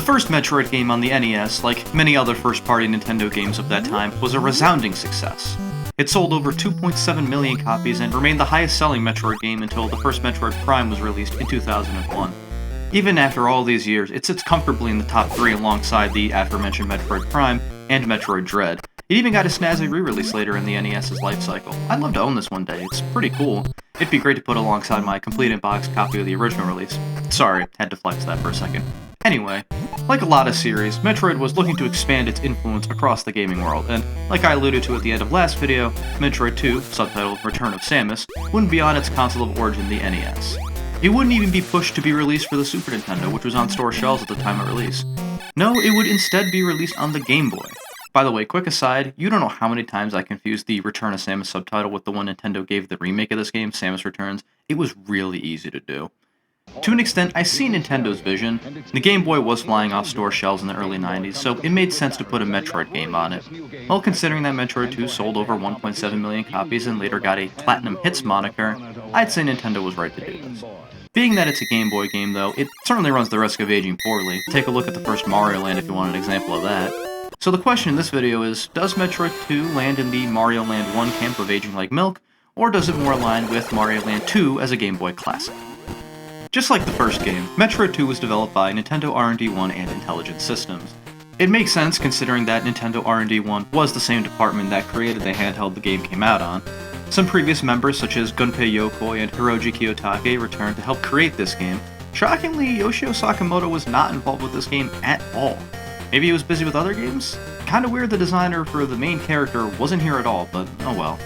first Metroid game on the NES, like many other first-party Nintendo games of that time, was a resounding success. It sold over 2.7 million copies and remained the highest-selling Metroid game until the first Metroid Prime was released in 2001. Even after all these years, it sits comfortably in the top 3 alongside the aforementioned Metroid Prime and Metroid Dread. It even got a snazzy re-release later in the NES's life cycle. I'd love to own this one day, it's pretty cool. It'd be great to put alongside my complete in-box copy of the original release. Sorry, had to flex that for a second. Anyway, like a lot of series, Metroid was looking to expand its influence across the gaming world, and like I alluded to at the end of last video, Metroid II, subtitled Return of Samus, wouldn't be on its console of origin, the NES. It wouldn't even be pushed to be released for the Super Nintendo, which was on store shelves at the time of release. No, it would instead be released on the Game Boy. By the way, quick aside, you don't know how many times I confused the Return of Samus subtitle with the one Nintendo gave the remake of this game, Samus Returns. It was really easy to do. To an extent, I see Nintendo's vision. The Game Boy was flying off store shelves in the early 90s, so it made sense to put a Metroid game on it. Well, considering that Metroid 2 sold over 1.7 million copies and later got a Platinum Hits moniker, I'd say Nintendo was right to do this. Being that it's a Game Boy game, though, it certainly runs the risk of aging poorly. Take a look at the first Mario Land if you want an example of that. So the question in this video is, does Metroid 2 land in the Mario Land 1 camp of aging like milk, or does it more align with Mario Land 2 as a Game Boy classic? Just like the first game, Metroid 2 was developed by Nintendo R&D 1 and Intelligent Systems. It makes sense considering that Nintendo R&D 1 was the same department that created the handheld the game came out on. Some previous members such as Gunpei Yokoi and Hiroji Kiyotake returned to help create this game. Shockingly, Yoshio Sakamoto was not involved with this game at all. Maybe he was busy with other games? Kinda weird the designer for the main character wasn't here at all, but oh well.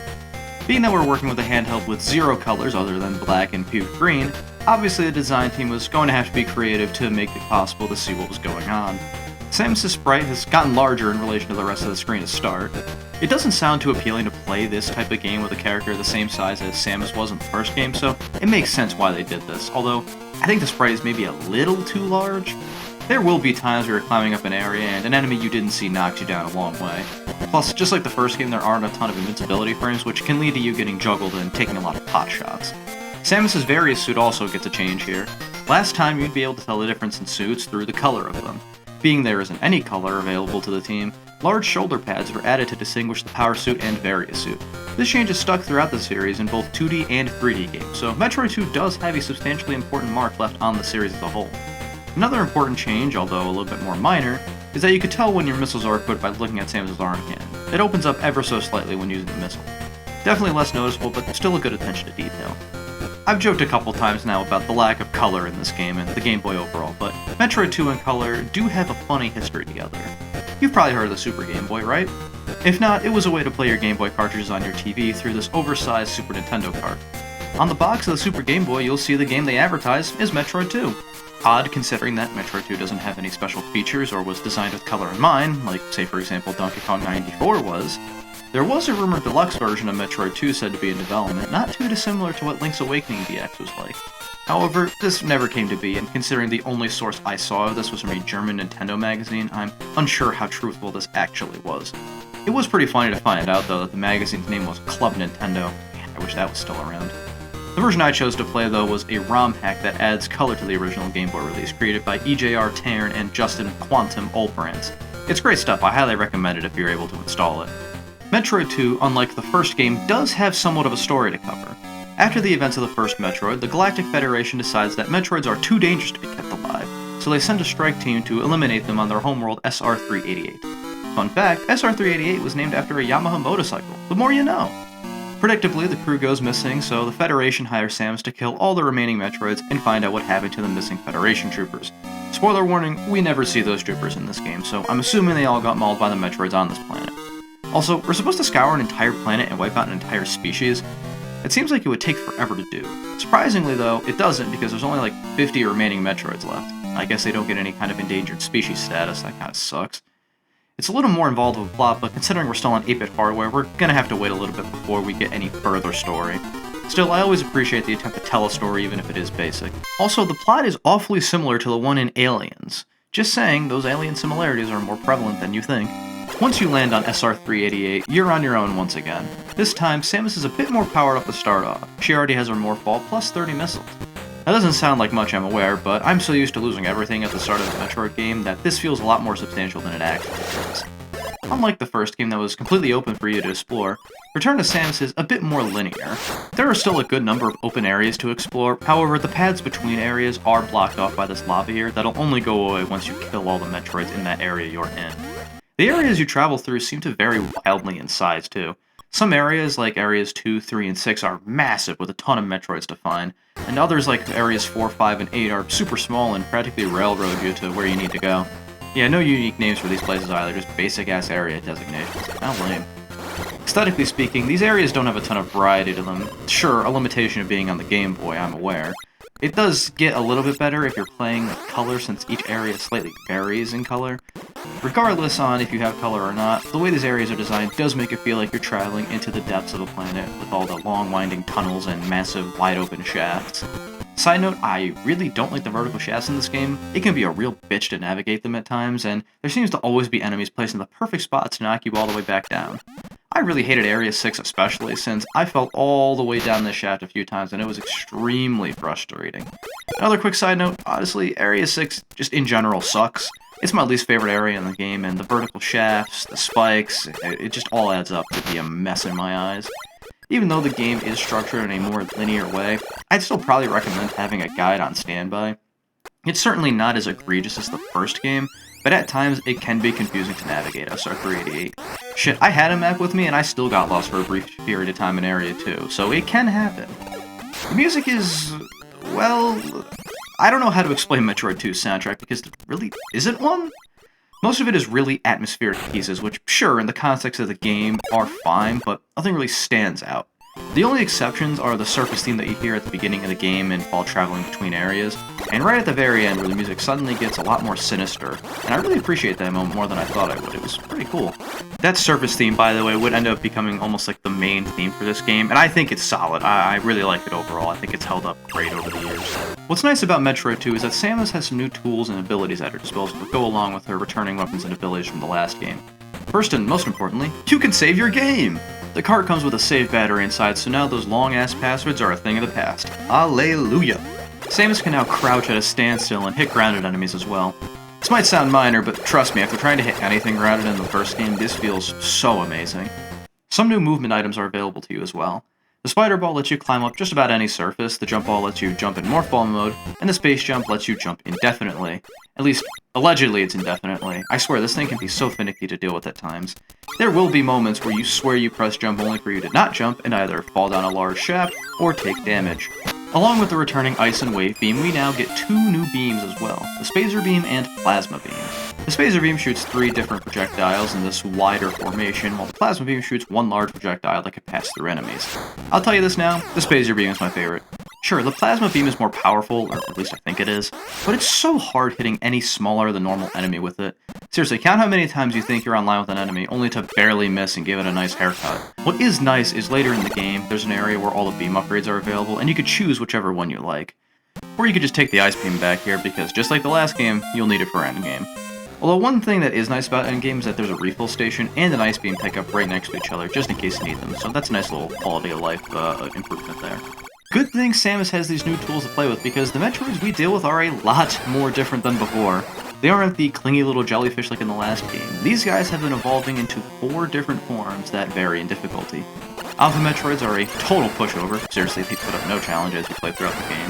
Being that we're working with a handheld with 0 colors other than black and puke green, obviously the design team was going to have to be creative to make it possible to see what was going on. Samus' sprite has gotten larger in relation to the rest of the screen to start. It doesn't sound too appealing to play this type of game with a character the same size as Samus was in the first game, so it makes sense why they did this, although I think the sprite is maybe a little too large. There will be times where you're climbing up an area and an enemy you didn't see knocks you down a long way. Plus, just like the first game, there aren't a ton of invincibility frames, which can lead to you getting juggled and taking a lot of pot shots. Samus' various suit also gets a change here. Last time you'd be able to tell the difference in suits through the color of them. Being there isn't any color available to the team, large shoulder pads were added to distinguish the Power Suit and Various Suit. This change is stuck throughout the series in both 2D and 3D games, so Metroid 2 does have a substantially important mark left on the series as a whole. Another important change, although a little bit more minor, is that you could tell when your missiles are equipped by looking at Samus' arm cannon. It opens up ever so slightly when using the missile. Definitely less noticeable, but still a good attention to detail. I've joked a couple times now about the lack of color in this game and the Game Boy overall, but Metroid 2 and color do have a funny history together. You've probably heard of the Super Game Boy, right? If not, it was a way to play your Game Boy cartridges on your TV through this oversized Super Nintendo cart. On the box of the Super Game Boy, you'll see the game they advertise is Metroid 2. Odd considering that Metroid 2 doesn't have any special features or was designed with color in mind, like say for example Donkey Kong 94 was. There was a rumored deluxe version of Metroid 2 said to be in development, not too dissimilar to what Link's Awakening DX was like. However, this never came to be, and considering the only source I saw of this was from a German Nintendo magazine, I'm unsure how truthful this actually was. It was pretty funny to find out though that the magazine's name was Club Nintendo. Man, I wish that was still around. The version I chose to play, though, was a ROM hack that adds color to the original Game Boy release, created by EJR Tairn and Justin Quantum Olbrands. It's great stuff, I highly recommend it if you're able to install it. Metroid 2, unlike the first game, does have somewhat of a story to cover. After the events of the first Metroid, the Galactic Federation decides that Metroids are too dangerous to be kept alive, so they send a strike team to eliminate them on their homeworld SR-388. Fun fact, SR-388 was named after a Yamaha motorcycle. The more you know! Predictably, the crew goes missing, so the Federation hires Samus to kill all the remaining Metroids and find out what happened to the missing Federation troopers. Spoiler warning, we never see those troopers in this game, so I'm assuming they all got mauled by the Metroids on this planet. Also, we're supposed to scour an entire planet and wipe out an entire species? It seems like it would take forever to do. Surprisingly though, it doesn't because there's only like 50 remaining Metroids left. I guess they don't get any kind of endangered species status, that kinda sucks. It's a little more involved with a plot, but considering we're still on 8-bit hardware, we're gonna have to wait a little bit before we get any further story. Still, I always appreciate the attempt to tell a story even if it is basic. Also, the plot is awfully similar to the one in Aliens. Just saying, those alien similarities are more prevalent than you think. Once you land on SR-388, you're on your own once again. This time, Samus is a bit more powered up to start off. She already has her Morph Ball plus 30 missiles. That doesn't sound like much, I'm aware, but I'm so used to losing everything at the start of a Metroid game that this feels a lot more substantial than it actually is. Unlike the first game that was completely open for you to explore, Return to Samus is a bit more linear. There are still a good number of open areas to explore, however, the paths between areas are blocked off by this lava here that'll only go away once you kill all the Metroids in that area you're in. The areas you travel through seem to vary wildly in size, too. Some areas, like areas 2, 3, and 6, are massive with a ton of Metroids to find, and others, like areas 4, 5, and 8, are super small and practically railroad you to where you need to go. Yeah, no unique names for these places either, just basic-ass area designations. How lame. Aesthetically speaking, these areas don't have a ton of variety to them. Sure, a limitation of being on the Game Boy, I'm aware. It does get a little bit better if you're playing with color, since each area slightly varies in color. Regardless on if you have color or not, the way these areas are designed does make it feel like you're traveling into the depths of a planet, with all the long winding tunnels and massive wide open shafts. Side note, I really don't like the vertical shafts in this game. It can be a real bitch to navigate them at times, and there seems to always be enemies placed in the perfect spot to knock you all the way back down. I really hated Area 6 especially, since I fell all the way down this shaft a few times and it was extremely frustrating. Another quick side note, honestly, Area 6 just in general sucks. It's my least favorite area in the game, and the vertical shafts, the spikes, it just all adds up to be a mess in my eyes. Even though the game is structured in a more linear way, I'd still probably recommend having a guide on standby. It's certainly not as egregious as the first game, but at times it can be confusing to navigate SR388. Shit, I had a map with me and I still got lost for a brief period of time in Area 2, so it can happen. The music is, well, I don't know how to explain Metroid 2's soundtrack because there really isn't one. Most of it is really atmospheric pieces, which, sure, in the context of the game, are fine, but nothing really stands out. The only exceptions are the surface theme that you hear at the beginning of the game and while traveling between areas, and right at the very end where the music suddenly gets a lot more sinister, and I really appreciate that moment more than I thought I would. It was pretty cool. That surface theme, by the way, would end up becoming almost like the main theme for this game, and I think it's solid. I really like it overall. I think it's held up great over the years. What's nice about Metroid 2 is that Samus has some new tools and abilities at her disposal that go along with her returning weapons and abilities from the last game. First and most importantly, you can save your game! The cart comes with a save battery inside, so now those long-ass passwords are a thing of the past. Alleluia! Samus can now crouch at a standstill and hit grounded enemies as well. This might sound minor, but trust me, after trying to hit anything grounded in the first game, this feels so amazing. Some new movement items are available to you as well. The spider ball lets you climb up just about any surface, the jump ball lets you jump in morph ball mode, and the space jump lets you jump indefinitely. At least, allegedly it's indefinitely. I swear, this thing can be so finicky to deal with at times. There will be moments where you swear you press jump only for you to not jump and either fall down a large shaft or take damage. Along with the returning Ice and Wave Beam, we now get two new beams as well, the Spazer Beam and Plasma Beam. The Spazer Beam shoots 3 different projectiles in this wider formation, while the Plasma Beam shoots 1 large projectile that can pass through enemies. I'll tell you this now, the Spazer Beam is my favorite. Sure, the Plasma Beam is more powerful, or at least I think it is, but it's so hard hitting any smaller than normal enemy with it. Seriously, count how many times you think you're on line with an enemy, only to barely miss and give it a nice haircut. What is nice is later in the game, there's an area where all the beam upgrades are available, and you could choose whichever one you like. Or you could just take the Ice Beam back here, because just like the last game, you'll need it for endgame. Although one thing that is nice about endgame is that there's a refill station and an Ice Beam pickup right next to each other, just in case you need them, so that's a nice little quality of life improvement there. Good thing Samus has these new tools to play with, because the Metroids we deal with are a lot more different than before. They aren't the clingy little jellyfish like in the last game. These guys have been evolving into 4 different forms that vary in difficulty. Alpha Metroids are a total pushover. Seriously, they put up no challenge as you play throughout the game.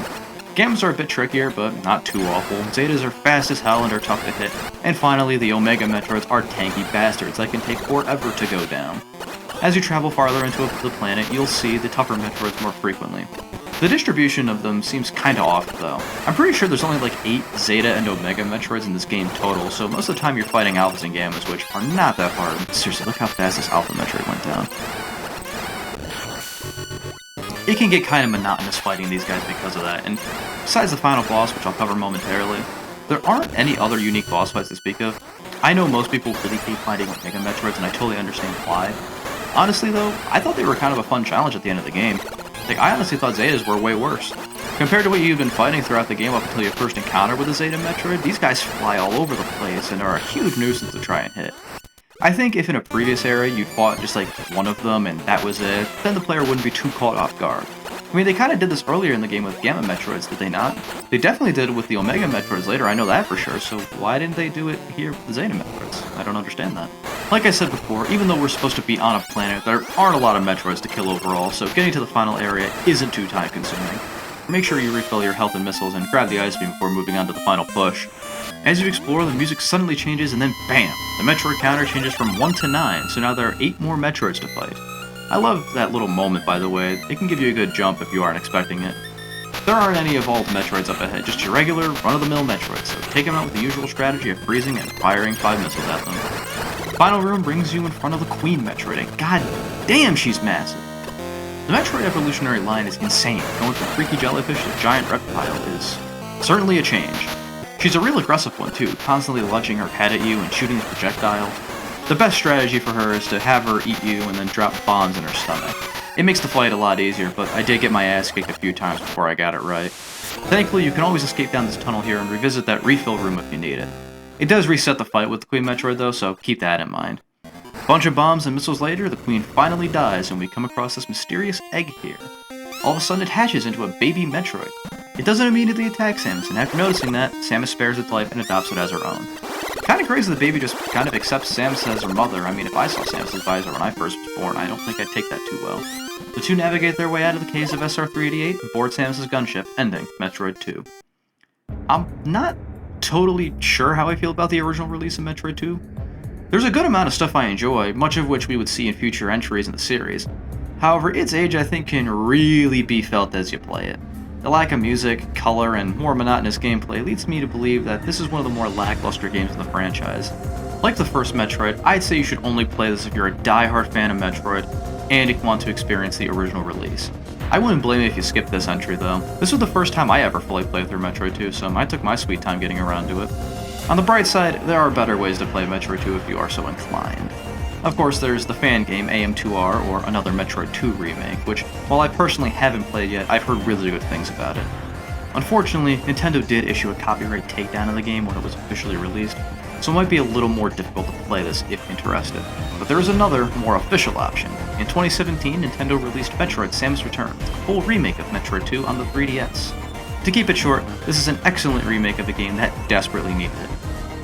Gammas are a bit trickier, but not too awful. Zetas are fast as hell and are tough to hit. And finally, the Omega Metroids are tanky bastards that can take forever to go down. As you travel farther into the planet, you'll see the tougher Metroids more frequently. The distribution of them seems kinda off, though. I'm pretty sure there's only like 8 Zeta and Omega Metroids in this game total, so most of the time you're fighting Alphas and Gammas, which are not that hard. Seriously, look how fast this Alpha Metroid went down. It can get kinda monotonous fighting these guys because of that, and besides the final boss, which I'll cover momentarily, there aren't any other unique boss fights to speak of. I know most people really hate fighting Omega Metroids, and I totally understand why. Honestly though, I thought they were kind of a fun challenge at the end of the game. Like, I honestly thought Zetas were way worse. Compared to what you've been fighting throughout the game up until your first encounter with a Zeta Metroid, these guys fly all over the place and are a huge nuisance to try and hit. I think if in a previous era you fought just like one of them and that was it, then the player wouldn't be too caught off guard. I mean, they kind of did this earlier in the game with Gamma Metroids, did they not? They definitely did it with the Omega Metroids later, I know that for sure, so why didn't they do it here with the Zeta Metroids? I don't understand that. Like I said before, even though we're supposed to be on a planet, there aren't a lot of Metroids to kill overall, so getting to the final area isn't too time-consuming. Make sure you refill your health and missiles and grab the ice beam before moving on to the final push. As you explore, the music suddenly changes and then BAM! The Metroid counter changes from 1 to 9, so now there are 8 more Metroids to fight. I love that little moment, by the way. It can give you a good jump if you aren't expecting it. There aren't any evolved Metroids up ahead, just your regular, run-of-the-mill Metroids, so take them out with the usual strategy of freezing and firing 5 missiles at them. The final room brings you in front of the Queen Metroid, and god damn she's massive! The Metroid evolutionary line is insane. Going from freaky jellyfish to giant reptile is certainly a change. She's a real aggressive one too, constantly lunging her head at you and shooting projectiles. The best strategy for her is to have her eat you and then drop bombs in her stomach. It makes the fight a lot easier, but I did get my ass kicked a few times before I got it right. Thankfully, you can always escape down this tunnel here and revisit that refill room if you need it. It does reset the fight with the Queen Metroid though, so keep that in mind. A bunch of bombs and missiles later, the Queen finally dies and we come across this mysterious egg here. All of a sudden it hatches into a baby Metroid. It doesn't immediately attack Samus, and after noticing that, Samus spares its life and adopts it as her own. Kinda crazy the baby just kind of accepts Samus as her mother. I mean, if I saw Samus's visor when I first was born, I don't think I'd take that too well. The two navigate their way out of the caves of SR-388 and board Samus's gunship, ending Metroid II. I'm not totally sure how I feel about the original release of Metroid 2. There's a good amount of stuff I enjoy, much of which we would see in future entries in the series. However, its age I think can really be felt as you play it. The lack of music, color, and more monotonous gameplay leads me to believe that this is one of the more lackluster games in the franchise. Like the first Metroid, I'd say you should only play this if you're a die-hard fan of Metroid and you want to experience the original release. I wouldn't blame you if you skipped this entry though. This was the first time I ever fully played through Metroid 2, so I took my sweet time getting around to it. On the bright side, there are better ways to play Metroid 2 if you are so inclined. Of course, there's the fan game AM2R, or another Metroid 2 remake, which, while I personally haven't played yet, I've heard really good things about it. Unfortunately, Nintendo did issue a copyright takedown of the game when it was officially released, so it might be a little more difficult to play this if interested. But there is another, more official option. In 2017, Nintendo released Metroid Samus Returns, a full remake of Metroid 2 on the 3DS. To keep it short, this is an excellent remake of a game that desperately needed it.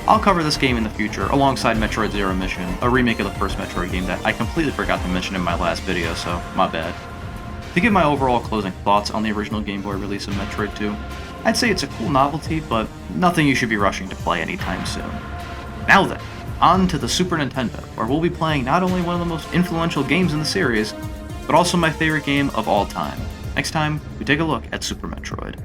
I'll cover this game in the future, alongside Metroid Zero Mission, a remake of the first Metroid game that I completely forgot to mention in my last video, so my bad. To give my overall closing thoughts on the original Game Boy release of Metroid 2, I'd say it's a cool novelty, but nothing you should be rushing to play anytime soon. Now then, on to the Super Nintendo, where we'll be playing not only one of the most influential games in the series, but also my favorite game of all time. Next time, we take a look at Super Metroid.